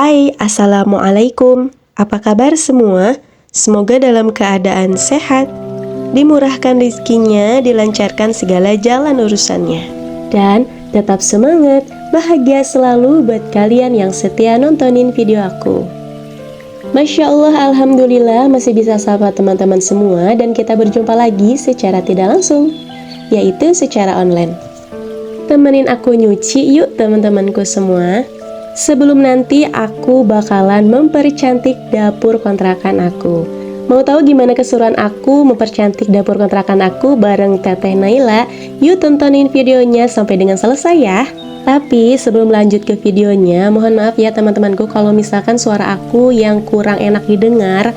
Hai, Assalamualaikum. Apa kabar semua? Semoga dalam keadaan sehat, dimurahkan rezekinya, dilancarkan segala jalan urusannya. Dan tetap semangat, bahagia selalu buat kalian yang setia nontonin video aku. Masya Allah, Alhamdulillah masih bisa sapa teman-teman semua dan kita berjumpa lagi secara tidak langsung, yaitu secara online. Temenin aku nyuci yuk teman-temanku semua. Sebelum nanti aku bakalan mempercantik dapur kontrakan aku. Mau tahu gimana keseruan aku mempercantik dapur kontrakan aku bareng Teteh Naila? Yuk tontonin videonya sampai dengan selesai ya. Tapi sebelum lanjut ke videonya, mohon maaf ya teman-temanku kalau misalkan suara aku yang kurang enak didengar.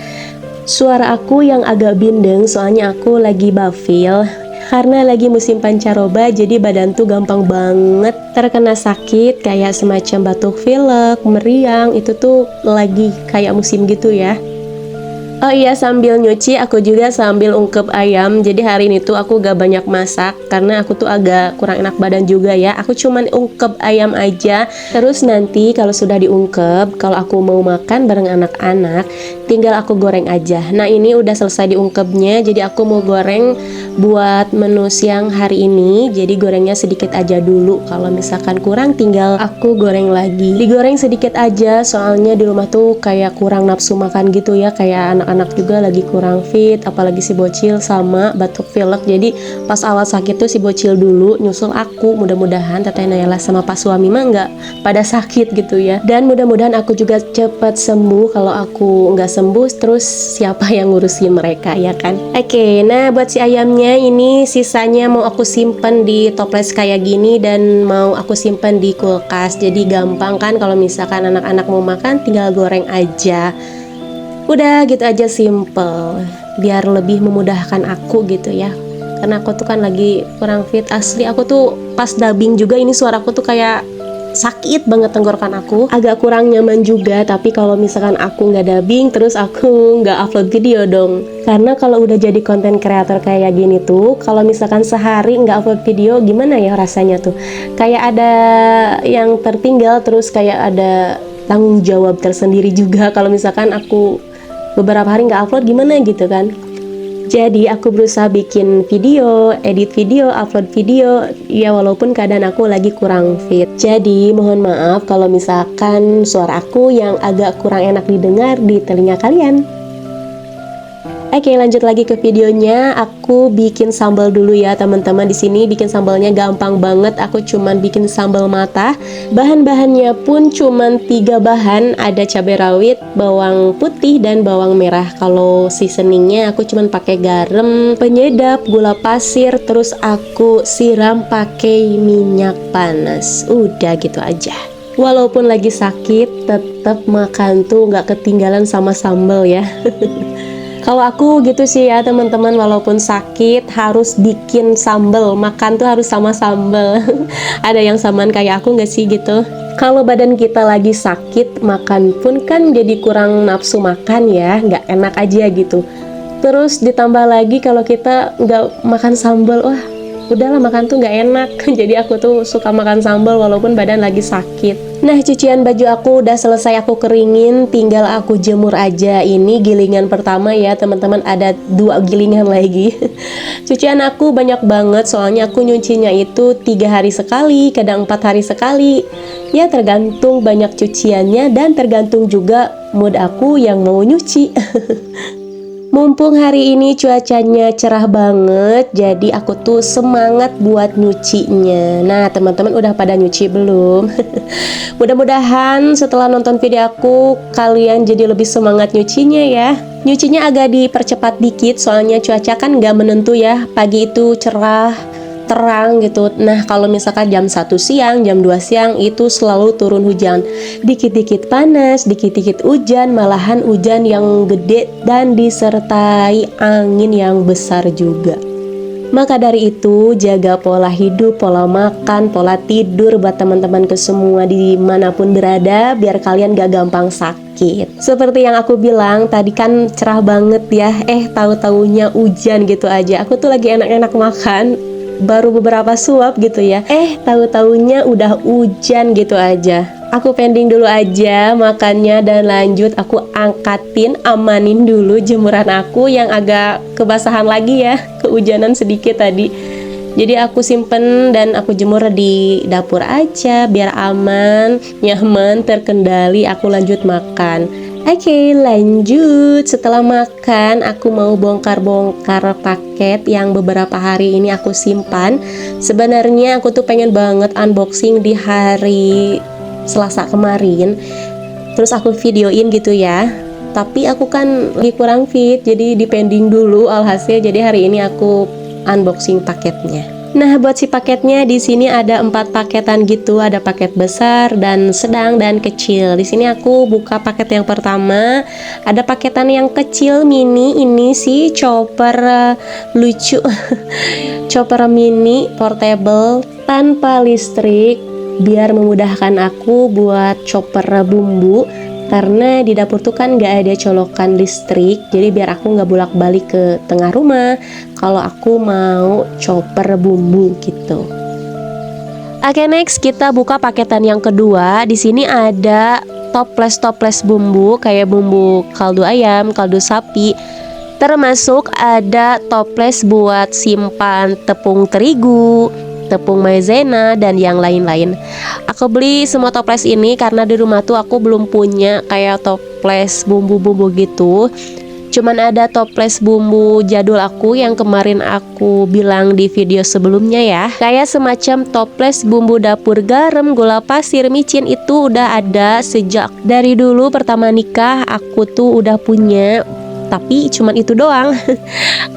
Suara aku yang agak bindeng soalnya aku lagi bafil. Karena lagi musim pancaroba, jadi badan tuh gampang banget terkena sakit, kayak semacam batuk pilek, meriang, itu tuh lagi kayak musim gitu ya. Oh iya, sambil nyuci aku juga sambil ungkep ayam. Jadi hari ini tuh aku gak banyak masak karena aku tuh agak kurang enak badan juga ya. Aku cuman ungkep ayam aja. Terus nanti kalau sudah diungkep, kalau aku mau makan bareng anak-anak, tinggal aku goreng aja. Nah ini udah selesai diungkepnya, jadi aku mau goreng buat menu siang hari ini. Jadi gorengnya sedikit aja dulu. Kalau misalkan kurang tinggal aku goreng lagi. Digoreng sedikit aja soalnya di rumah tuh kayak kurang nafsu makan gitu ya. Kayak anak-anak juga lagi kurang fit, apalagi si bocil sama batuk pilek. Jadi pas awal sakit tuh si bocil dulu nyusul aku. Mudah-mudahan Teteh Naila sama Pak suami mah nggak pada sakit gitu ya. Dan mudah-mudahan aku juga cepat sembuh. Kalau aku nggak sembuh, terus siapa yang ngurusin mereka ya kan? Oke, nah buat si ayamnya ini sisanya mau aku simpen di toples kayak gini dan mau aku simpen di kulkas. Jadi gampang kan kalau misalkan anak-anak mau makan tinggal goreng aja. Udah gitu aja, simple, biar lebih memudahkan aku gitu ya. Karena aku tuh kan lagi kurang fit asli. Aku tuh pas dubbing juga ini suaraku tuh kayak sakit banget tenggorokan aku, agak kurang nyaman juga. Tapi kalau misalkan aku nggak dubbing, terus aku nggak upload video dong. Karena kalau udah jadi konten kreator kayak gini tuh, kalau misalkan sehari nggak upload video, gimana ya rasanya tuh? Kayak ada yang tertinggal, terus kayak ada tanggung jawab tersendiri juga. Kalau misalkan aku beberapa hari nggak upload, gimana gitu kan? Jadi aku berusaha bikin video, edit video, upload video, ya walaupun keadaan aku lagi kurang fit. Jadi mohon maaf kalau misalkan suara aku yang agak kurang enak didengar di telinga kalian. Oke, lanjut lagi ke videonya. Aku bikin sambal dulu ya teman-teman. Di sini bikin sambalnya gampang banget. Aku cuman bikin sambal mata. Bahan-bahannya pun cuman 3 bahan. Ada cabai rawit, bawang putih, dan bawang merah. Kalau seasoningnya aku cuman pakai garam, penyedap, gula pasir, terus aku siram pakai minyak panas. Udah gitu aja. Walaupun lagi sakit, tetap makan tuh nggak ketinggalan sama sambal ya. Kalau aku gitu sih ya teman-teman, walaupun sakit harus bikin sambal, makan tuh harus sama sambal. Ada yang samaan kayak aku nggak sih gitu? Kalau badan kita lagi sakit, makan pun kan jadi kurang nafsu makan ya, nggak enak aja gitu. Terus ditambah lagi kalau kita nggak makan sambal, wah udahlah makan tuh nggak enak. Jadi aku tuh suka makan sambal walaupun badan lagi sakit. Nah cucian baju aku udah selesai aku keringin, tinggal aku jemur aja. Ini gilingan pertama ya teman-teman, ada 2 gilingan lagi. Cucian aku banyak banget soalnya aku nyucinya itu 3 hari sekali, kadang 4 hari sekali. Ya tergantung banyak cuciannya dan tergantung juga mood aku yang mau nyuci. Mumpung hari ini cuacanya cerah banget, jadi aku tuh semangat buat nyucinya. Nah teman-teman udah pada nyuci belum? Mudah-mudahan setelah nonton video aku, kalian jadi lebih semangat nyucinya ya. Nyucinya agak dipercepat dikit, soalnya cuaca kan nggak menentu ya. Pagi itu cerah, terang gitu. Nah kalau misalkan jam 1 siang, jam 2 siang itu selalu turun hujan. Dikit-dikit panas, dikit-dikit hujan, malahan hujan yang gede dan disertai angin yang besar juga. Maka dari itu jaga pola hidup, pola makan, pola tidur buat teman-teman ke semua dimanapun berada, biar kalian gak gampang sakit. Seperti yang aku bilang tadi kan cerah banget ya, tahu-taunya hujan gitu aja. Aku tuh lagi enak-enak makan, baru beberapa suap gitu ya. Tahu-taunya udah hujan gitu aja. Aku pending dulu aja makannya dan lanjut aku angkatin, amanin dulu jemuran aku yang agak kebasahan lagi ya, kehujanan sedikit tadi. Jadi aku simpen dan aku jemur di dapur aja biar aman, nyaman, terkendali. Aku lanjut makan. Oke, lanjut. Setelah makan, aku mau bongkar-bongkar paket yang beberapa hari ini aku simpan. Sebenarnya aku tuh pengen banget unboxing di hari Selasa kemarin. Terus aku videoin gitu ya. Tapi aku kan lagi kurang fit, jadi dipending dulu alhasil. Jadi hari ini aku unboxing paketnya. Nah, buat si paketnya di sini ada 4 paketan gitu, ada paket besar dan sedang dan kecil. Di sini aku buka paket yang pertama, ada paketan yang kecil mini, ini sih chopper lucu. Chopper mini portable tanpa listrik biar memudahkan aku buat chopper bumbu. Karena di dapur tuh kan gak ada colokan listrik, jadi biar aku gak bolak-balik ke tengah rumah kalau aku mau chopper bumbu gitu. Oke, next kita buka paketan yang kedua. Di sini ada toples bumbu kayak bumbu kaldu ayam, kaldu sapi. Termasuk ada toples buat simpan tepung terigu, tepung maizena, dan yang lain-lain. Aku beli semua toples ini karena di rumah tuh aku belum punya kayak toples bumbu-bumbu gitu. Cuman ada toples bumbu jadul aku yang kemarin aku bilang di video sebelumnya ya. Kayak semacam toples bumbu dapur garam, gula pasir, micin, itu udah ada sejak dari dulu pertama nikah. Aku tuh udah punya, tapi cuman itu doang.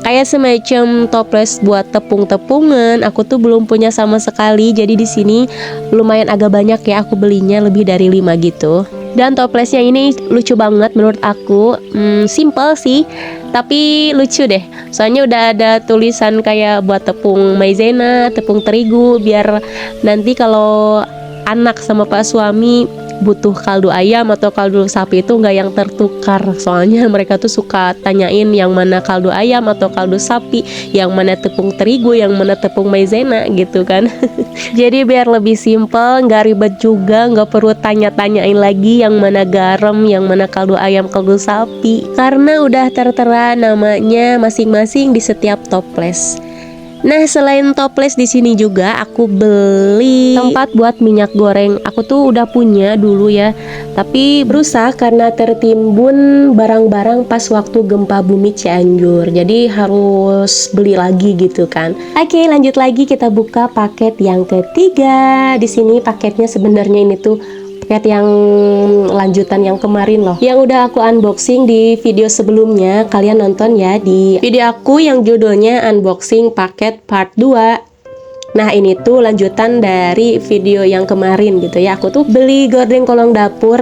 Kayak semacam toples buat tepung-tepungan, aku tuh belum punya sama sekali. Jadi di sini lumayan agak banyak ya, aku belinya lebih dari 5 gitu. Dan toplesnya ini lucu banget menurut aku. Simple sih, tapi lucu deh. Soalnya udah ada tulisan kayak buat tepung maizena, tepung terigu, biar nanti kalau anak sama pak suami butuh kaldu ayam atau kaldu sapi itu nggak yang tertukar. Soalnya mereka tuh suka tanyain yang mana kaldu ayam atau kaldu sapi, yang mana tepung terigu, yang mana tepung maizena gitu kan. Jadi biar lebih simple, nggak ribet juga, nggak perlu tanya-tanyain lagi yang mana garam, yang mana kaldu ayam, kaldu sapi, karena udah tertera namanya masing-masing di setiap toples. Nah, selain toples di sini juga aku beli tempat buat minyak goreng. Aku tuh udah punya dulu ya, tapi rusak karena tertimbun barang-barang pas waktu gempa bumi Cianjur. Jadi harus beli lagi gitu kan. Oke, lanjut lagi kita buka paket yang ketiga. Di sini paketnya sebenarnya ini tuh paket yang lanjutan yang kemarin loh, yang udah aku unboxing di video sebelumnya. Kalian nonton ya di video aku yang judulnya unboxing paket part 2. Nah, ini tuh lanjutan dari video yang kemarin gitu ya. Aku tuh beli gorden kolong dapur.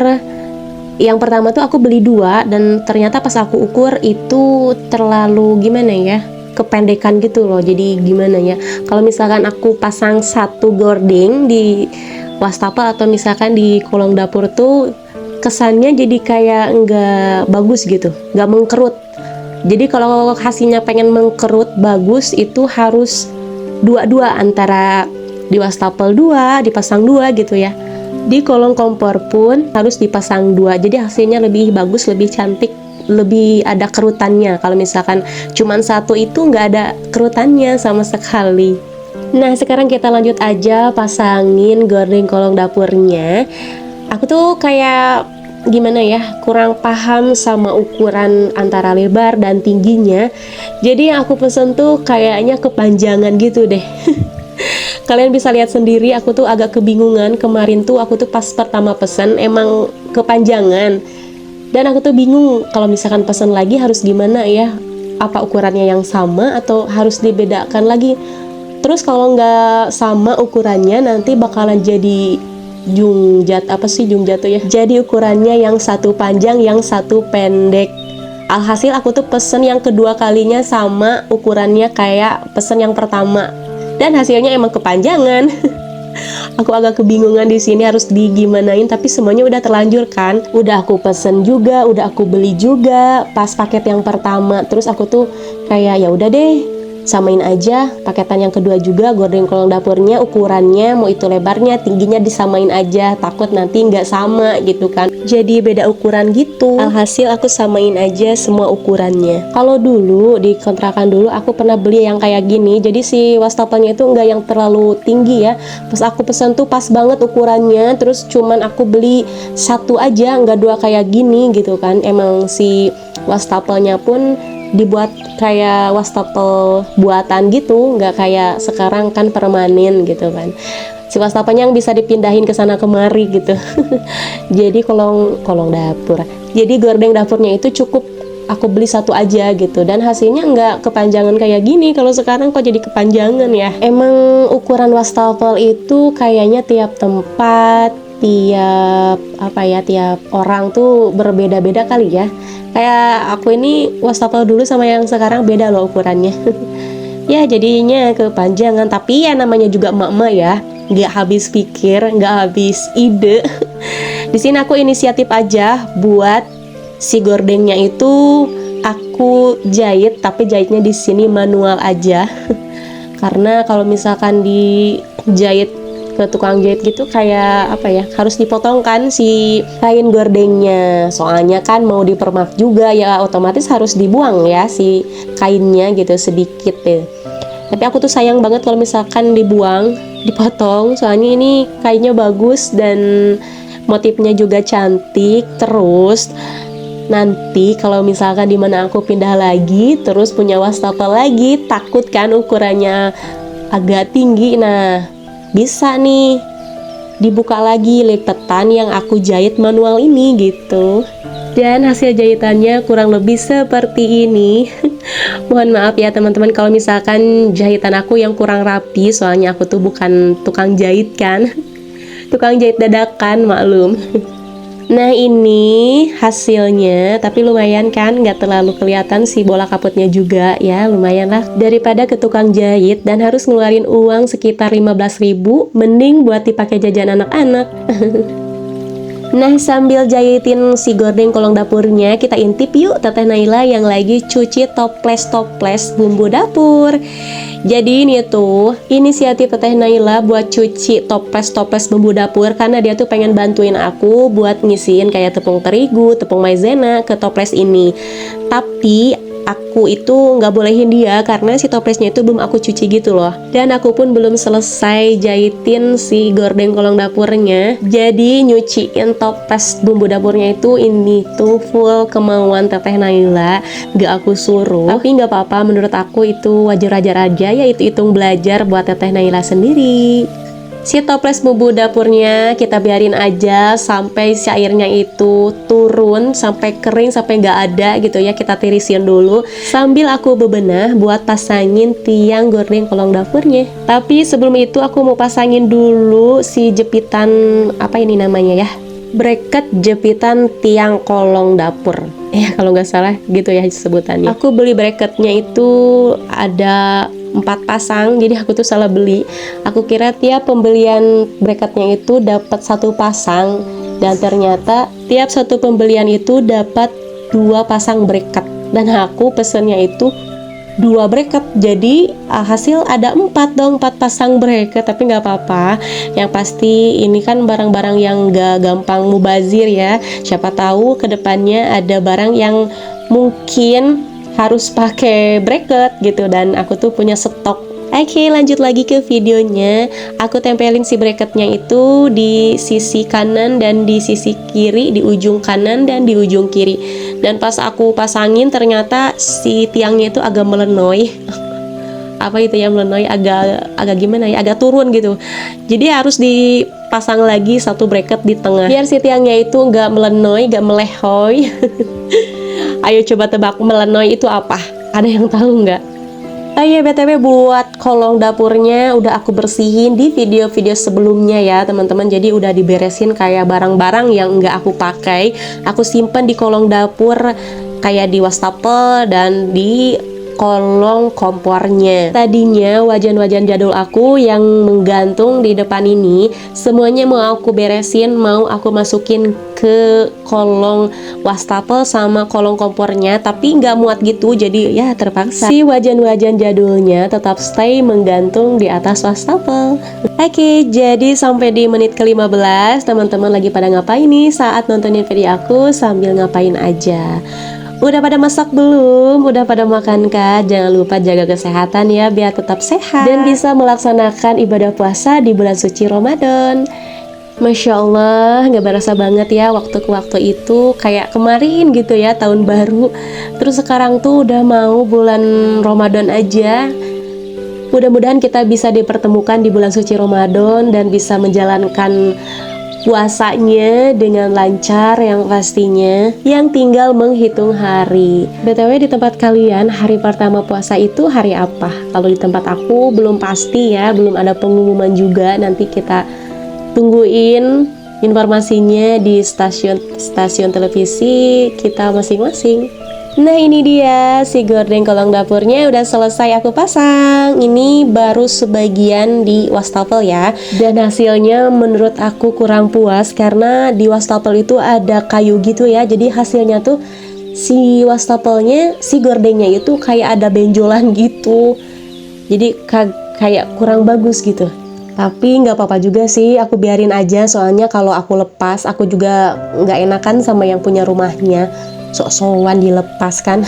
Yang pertama tuh aku beli 2, dan ternyata pas aku ukur itu terlalu gimana ya, kependekan gitu loh. Jadi gimana ya, kalau misalkan aku pasang 1 gorden di wastafel atau misalkan di kolong dapur tuh kesannya jadi kayak nggak bagus gitu, nggak mengkerut. Jadi kalau hasilnya pengen mengkerut bagus itu harus dua-dua, antara di wastafel 2 dipasang 2 gitu ya. Di kolong kompor pun harus dipasang 2. Jadi hasilnya lebih bagus, lebih cantik, lebih ada kerutannya. Kalau misalkan cuman 1 itu nggak ada kerutannya sama sekali. Nah, sekarang kita lanjut aja pasangin gorden kolong dapurnya. Aku tuh kayak gimana ya, kurang paham sama ukuran antara lebar dan tingginya. Jadi yang aku pesen tuh kayaknya kepanjangan gitu deh. Kalian bisa lihat sendiri, aku tuh agak kebingungan. Kemarin tuh aku tuh pas pertama pesen emang kepanjangan. Dan aku tuh bingung kalau misalkan pesen lagi harus gimana ya. Apa ukurannya yang sama atau harus dibedakan lagi. Terus kalau nggak sama ukurannya nanti bakalan jadi jungjat, apa sih jungjat tuh ya? Jadi ukurannya yang satu panjang, yang satu pendek. Alhasil aku tuh pesen yang kedua kalinya sama ukurannya kayak pesen yang pertama. Dan hasilnya emang kepanjangan. Aku agak kebingungan di sini harus digimanain, tapi semuanya udah terlanjur kan. Udah aku pesen juga, udah aku beli juga pas paket yang pertama. Terus aku tuh kayak ya udah deh, samain aja paketan yang kedua juga, gorden kolong dapurnya ukurannya mau itu lebarnya tingginya disamain aja, takut nanti nggak sama gitu kan, jadi beda ukuran gitu. Alhasil aku samain aja semua ukurannya. Kalau dulu di kontrakan dulu aku pernah beli yang kayak gini, jadi si wastafelnya itu nggak yang terlalu tinggi ya. Pas aku pesan tuh pas banget ukurannya, terus cuman aku beli satu aja, nggak dua kayak gini gitu kan. Emang si wastafelnya pun dibuat kayak wastafel buatan gitu, nggak kayak sekarang kan permanen gitu kan. Si wastafelnya yang bisa dipindahin ke sana kemari gitu. Jadi kolong dapur. Jadi gorden dapurnya itu cukup aku beli satu aja gitu, dan hasilnya nggak kepanjangan kayak gini. Kalau sekarang kok jadi kepanjangan ya. Emang ukuran wastafel itu kayaknya tiap tempat, tiap orang tuh berbeda-beda kali ya. Kayak aku ini wastafel dulu sama yang sekarang beda loh ukurannya. Ya jadinya kepanjangan, tapi ya namanya juga emak-emak ya, nggak habis pikir, nggak habis ide. Di sini aku inisiatif aja buat si gordennya itu aku jahit, tapi jahitnya di sini manual aja. Karena kalau misalkan dijahit ke tukang jahit gitu kayak apa ya, harus dipotong kan si kain gordengnya, soalnya kan mau dipermak juga ya, otomatis harus dibuang ya si kainnya gitu sedikit deh. Tapi aku tuh sayang banget kalau misalkan dibuang, dipotong, soalnya ini kainnya bagus dan motifnya juga cantik. Terus nanti kalau misalkan dimana aku pindah lagi terus punya wastafel lagi, takut kan ukurannya agak tinggi, nah bisa nih dibuka lagi lipetan yang aku jahit manual ini gitu. Dan hasil jahitannya kurang lebih seperti ini. Mohon maaf ya teman-teman kalau misalkan jahitan aku yang kurang rapi, soalnya aku tuh bukan tukang jahit kan. Tukang jahit dadakan, maklum. Nah ini hasilnya, tapi lumayan kan, nggak terlalu kelihatan si bola kaputnya juga ya, lumayan lah. Daripada ke tukang jahit dan harus ngeluarin uang sekitar 15.000, mending buat dipakai jajan anak-anak. Nah sambil jahitin si gorden kolong dapurnya, kita intip yuk Teteh Naila yang lagi cuci toples bumbu dapur. Jadi ini tuh inisiatif Teteh Naila buat cuci toples bumbu dapur karena dia tuh pengen bantuin aku buat ngisiin kayak tepung terigu, tepung maizena ke toples ini. Tapi aku itu nggak bolehin dia karena si toplesnya itu belum aku cuci gitu loh. Dan aku pun belum selesai jahitin si gorden kolong dapurnya. Jadi nyuciin toples bumbu dapurnya itu ini tuh full kemauan Teteh Naila, nggak aku suruh. Tapi nggak apa-apa, menurut aku itu wajar-wajar aja ya, itu hitung belajar buat Teteh Naila sendiri. Si toples bumbu dapurnya kita biarin aja sampai si airnya itu turun, sampai kering, sampai nggak ada gitu ya, kita tirisin dulu sambil aku bebenah buat pasangin tiang gorden kolong dapurnya. Tapi sebelum itu aku mau pasangin dulu si jepitan, apa ini namanya ya, bracket jepitan tiang kolong dapur. Kalau nggak salah gitu ya sebutannya. Aku beli bracketnya itu ada 4 pasang, jadi aku tuh salah beli. Aku kira tiap pembelian bracketnya itu dapat 1 pasang, dan ternyata tiap satu pembelian itu dapat 2 pasang bracket, dan aku pesennya itu 2 bracket, jadi hasil ada 4 dong, 4 pasang bracket. Tapi nggak apa-apa, yang pasti ini kan barang-barang yang nggak gampang mubazir ya, siapa tahu kedepannya ada barang yang mungkin harus pakai bracket gitu, dan aku tuh punya stok. Oke, lanjut lagi ke videonya. Aku tempelin si bracketnya itu di sisi kanan dan di sisi kiri, di ujung kanan dan di ujung kiri. Dan pas aku pasangin ternyata si tiangnya itu agak melenoy. Apa itu ya melenoy, agak gimana ya, agak turun gitu. Jadi harus dipasang lagi 1 bracket di tengah biar si tiangnya itu nggak melenoy, nggak melehoy. Ayo coba tebak melenoy itu apa? Ada yang tahu nggak? Oh iya, BTW buat kolong dapurnya udah aku bersihin di video-video sebelumnya ya teman-teman. Jadi udah diberesin kayak barang-barang yang nggak aku pakai, aku simpen di kolong dapur kayak di wastafel dan di kolong kompornya. Tadinya wajan-wajan jadul aku yang menggantung di depan ini semuanya mau aku beresin, mau aku masukin ke kolong wastafel sama kolong kompornya, tapi nggak muat gitu, jadi ya terpaksa si wajan-wajan jadulnya tetap stay menggantung di atas wastafel. Oke, jadi sampai di menit ke-15, teman-teman lagi pada ngapain nih saat nontonin video aku? Sambil ngapain aja? Udah pada masak belum? Udah pada makan kah? Jangan lupa jaga kesehatan ya, biar tetap sehat dan bisa melaksanakan ibadah puasa di bulan suci Ramadan. Masya Allah, gak berasa banget ya waktu ke waktu itu, kayak kemarin gitu ya, tahun baru. Terus sekarang tuh udah mau bulan Ramadan aja. Mudah-mudahan kita bisa dipertemukan di bulan suci Ramadan dan bisa menjalankan puasanya dengan lancar yang pastinya, yang tinggal menghitung hari. BTW di tempat kalian hari pertama puasa itu hari apa? Kalau di tempat aku belum pasti ya, belum ada pengumuman juga, nanti kita tungguin informasinya di stasiun televisi kita masing-masing. Nah ini dia si gorden kolong dapurnya udah selesai aku pasang. Ini baru sebagian di wastafel ya. Dan hasilnya menurut aku kurang puas karena di wastafel itu ada kayu gitu ya. Jadi hasilnya tuh si wastafelnya, si gordennya itu kayak ada benjolan gitu. Jadi kayak kurang bagus gitu. Tapi nggak apa-apa juga sih, aku biarin aja. Soalnya kalau aku lepas, aku juga nggak enakan sama yang punya rumahnya. Sok-sokan dilepas kan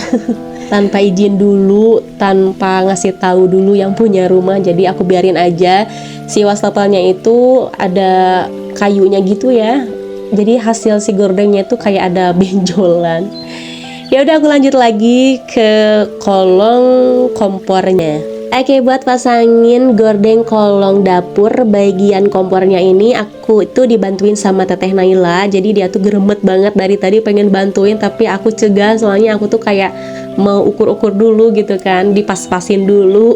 tanpa izin dulu, tanpa ngasih tahu dulu yang punya rumah. Jadi aku biarin aja. Si wastafelnya itu ada kayunya gitu ya. Jadi hasil si gordengnya itu kayak ada benjolan. Ya udah aku lanjut lagi ke kolong kompornya. Oke, buat pasangin gorden kolong dapur bagian kompornya ini aku itu dibantuin sama Teteh Naila. Jadi dia tuh geremet banget dari tadi pengen bantuin, tapi aku cegah soalnya aku tuh kayak mau ukur-ukur dulu gitu kan, dipas-pasin dulu.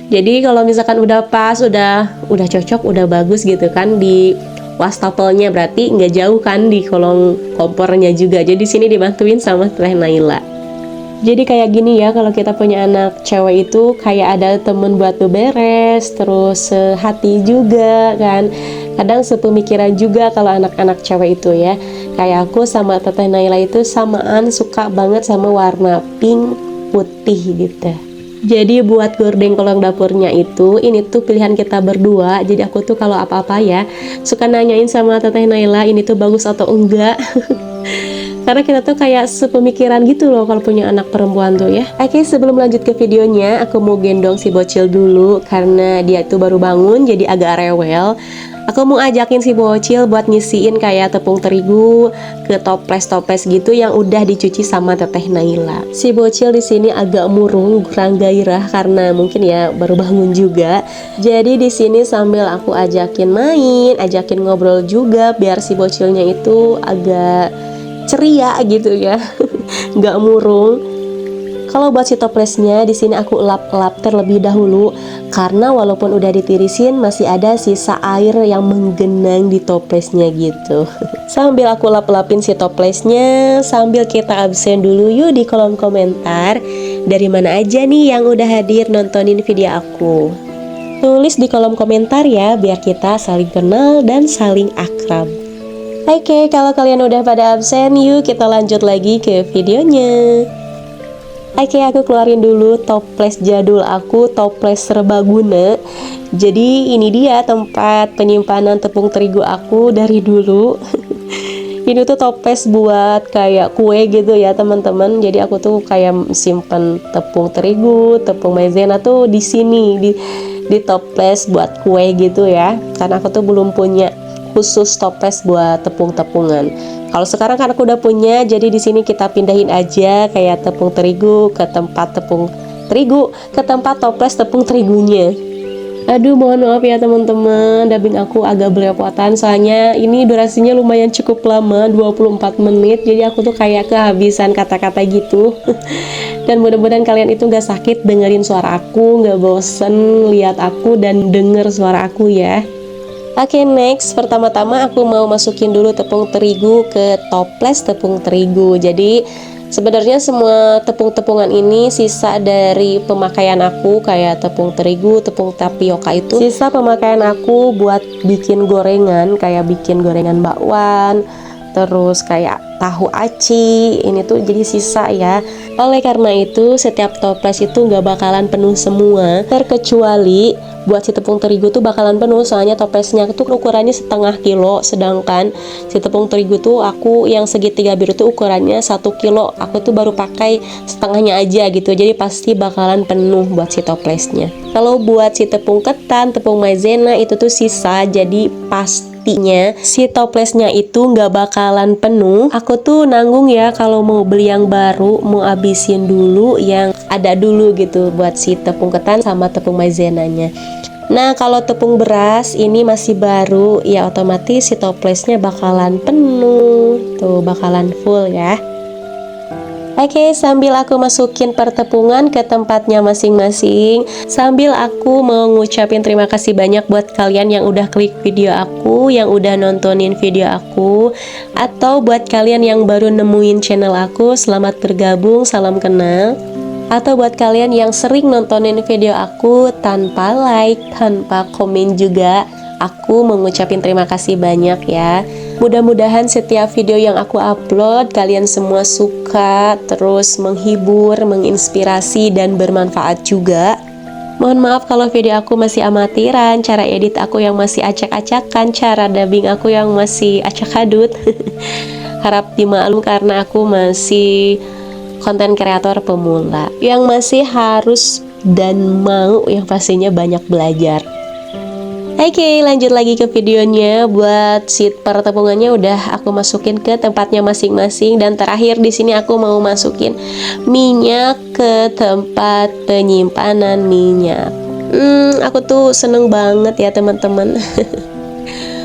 Jadi kalau misalkan udah pas, udah cocok, udah bagus gitu kan di wastafelnya, berarti nggak jauh kan di kolong kompornya juga. Jadi sini dibantuin sama Teteh Naila. Jadi kayak gini ya, kalau kita punya anak cewek itu kayak ada temen buat beberes, terus hati juga kan. Kadang sepemikiran juga kalau anak-anak cewek itu ya. Kayak aku sama Teteh Naila itu samaan suka banget sama warna pink putih gitu. Jadi buat gorden kolong dapurnya itu, ini tuh pilihan kita berdua. Jadi aku tuh kalau apa-apa ya suka nanyain sama Teteh Naila ini tuh bagus atau enggak. Karena kita tuh kayak sepemikiran gitu loh kalau punya anak perempuan tuh ya. Oke, sebelum lanjut ke videonya, aku mau gendong si bocil dulu karena dia tuh baru bangun jadi agak rewel. Aku mau ajakin si bocil buat ngisiin kayak tepung terigu ke toples-toples gitu yang udah dicuci sama Teteh Naila. Si bocil di sini agak murung, kurang gairah karena mungkin ya baru bangun juga. Jadi di sini sambil aku ajakin main, ajakin ngobrol juga biar si bocilnya itu agak ceria gitu ya, nggak murung. Kalau buat si toplesnya di sini aku elap-elap terlebih dahulu karena walaupun udah ditirisin masih ada sisa air yang menggenang di toplesnya gitu. Sambil aku lap-lapin si toplesnya, sambil kita absen dulu yuk di kolom komentar dari mana aja nih yang udah hadir nontonin video aku. Tulis di kolom komentar ya biar kita saling kenal dan saling akrab. Oke, kalau kalian udah pada absen, yuk kita lanjut lagi ke videonya. Oke, aku keluarin dulu toples jadul aku, toples serbaguna. Jadi ini dia tempat penyimpanan tepung terigu aku dari dulu. Ini tuh toples buat kayak kue gitu ya teman-teman. Jadi aku tuh kayak simpen tepung terigu, tepung maizena tuh di sini di toples buat kue gitu ya. Karena aku tuh belum punya khusus toples buat tepung-tepungan. Kalau sekarang kan aku udah punya, jadi di sini kita pindahin aja kayak tepung terigu ke tempat tepung terigu, ke tempat toples tepung terigunya. Aduh, mohon maaf ya teman-teman, dubbing aku agak belepotan soalnya ini durasinya lumayan cukup lama, 24 menit. Jadi aku tuh kayak kehabisan kata-kata gitu. Dan mudah-mudahan kalian itu gak sakit dengerin suara aku, gak bosen lihat aku dan denger suara aku ya. Oke, next, pertama-tama aku mau masukin dulu tepung terigu ke toples tepung terigu. Jadi Sebenarnya semua tepung-tepungan ini sisa dari pemakaian aku, kayak tepung terigu, tepung tapioka itu sisa pemakaian aku buat bikin gorengan, kayak bikin gorengan bakwan, terus kayak tahu aci, ini tuh jadi sisa ya. Oleh karena itu setiap toples itu nggak bakalan penuh semua, terkecuali buat si tepung terigu tuh bakalan penuh, soalnya toplesnya tuh ukurannya setengah kilo, sedangkan si tepung terigu tuh aku yang segitiga biru tuh ukurannya 1 kilo, aku tuh baru pakai setengahnya aja gitu, jadi pasti bakalan penuh buat si toplesnya. Kalau buat si tepung ketan, tepung maizena itu tuh sisa, jadi pastinya si toplesnya itu nggak bakalan penuh. Aku tuh nanggung ya kalau mau beli yang baru, mau habisin dulu yang ada dulu gitu buat si tepung ketan sama tepung maizenanya. Nah, kalau tepung beras ini masih baru, ya otomatis si toplesnya bakalan penuh, tuh bakalan full ya. Oke, sambil aku masukin pertepungan ke tempatnya masing-masing, sambil aku mau ngucapin terima kasih banyak buat kalian yang udah klik video aku, yang udah nontonin video aku, atau buat kalian yang baru nemuin channel aku, selamat bergabung, salam kenal. Atau buat kalian yang sering nontonin video aku tanpa like, tanpa komen juga, aku mengucapin terima kasih banyak ya. Mudah-mudahan setiap video yang aku upload kalian semua suka, terus menghibur, menginspirasi, dan bermanfaat juga. Mohon maaf kalau video aku masih amatiran, cara edit aku yang masih acak-acakan, cara dubbing aku yang masih acak-adut. Harap dimaklum karena aku masih konten kreator pemula yang masih harus dan mau yang pastinya banyak belajar. Oke, lanjut lagi ke videonya. Buat si pertepungannya udah aku masukin ke tempatnya masing-masing, dan terakhir di sini aku mau masukin minyak ke tempat penyimpanan minyak. Aku tuh seneng banget ya teman-teman.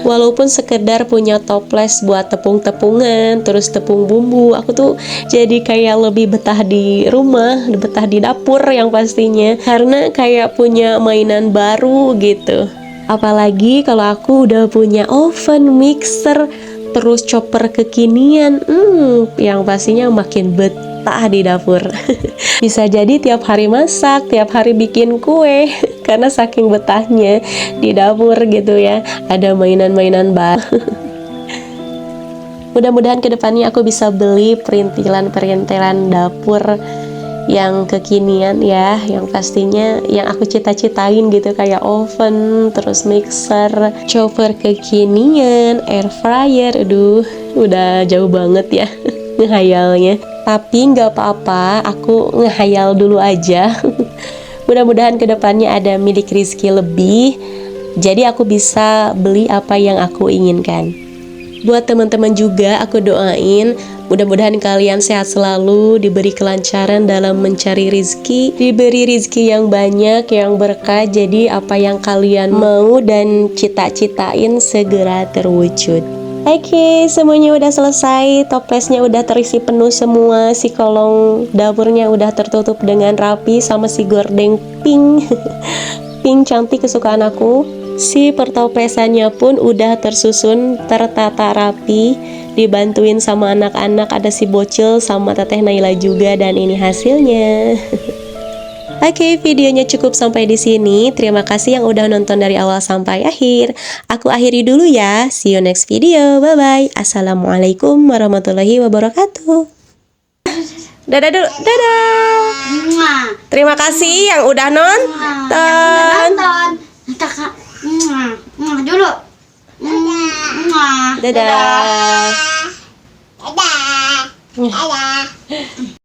Walaupun sekedar punya toples buat tepung-tepungan, terus tepung bumbu, aku tuh jadi kayak lebih betah di rumah, betah di dapur yang pastinya, karena kayak punya mainan baru gitu. Apalagi kalau aku udah punya oven, mixer, terus chopper kekinian, yang pastinya makin betah di dapur. Bisa jadi tiap hari masak, tiap hari bikin kue, karena saking betahnya di dapur gitu ya, ada mainan-mainan baru. Mudah-mudahan kedepannya aku bisa beli perintilan-perintilan dapur yang kekinian ya, yang pastinya yang aku cita-citain gitu, kayak oven, terus mixer, chopper kekinian, air fryer. Aduh, udah jauh banget ya ngehayalnya. Tapi nggak apa-apa, aku ngehayal dulu aja. Mudah-mudahan kedepannya ada milik Rizky lebih, jadi aku bisa beli apa yang aku inginkan. Buat teman-teman juga aku doain mudah-mudahan kalian sehat selalu, diberi kelancaran dalam mencari rizki, diberi rizki yang banyak, yang berkah, jadi apa yang kalian mau dan cita-citain segera terwujud. Oke, semuanya udah selesai, toplesnya udah terisi penuh semua, si kolong dapurnya udah tertutup dengan rapi sama si gordeng pink. Pink cantik kesukaan aku. Si pertoplesannya pun udah tersusun, tertata rapi, dibantuin sama anak-anak, ada si bocil sama teteh Naila juga, dan ini hasilnya. Oke, videonya cukup sampai di sini. Terima kasih yang udah nonton dari awal sampai akhir. Aku akhiri dulu ya. See you next video. Bye bye. Assalamualaikum warahmatullahi wabarakatuh. Dadah dulu. Dadah. Terima kasih yang udah nonton. Kakak dulu. Dadah. Dadah. Dadah.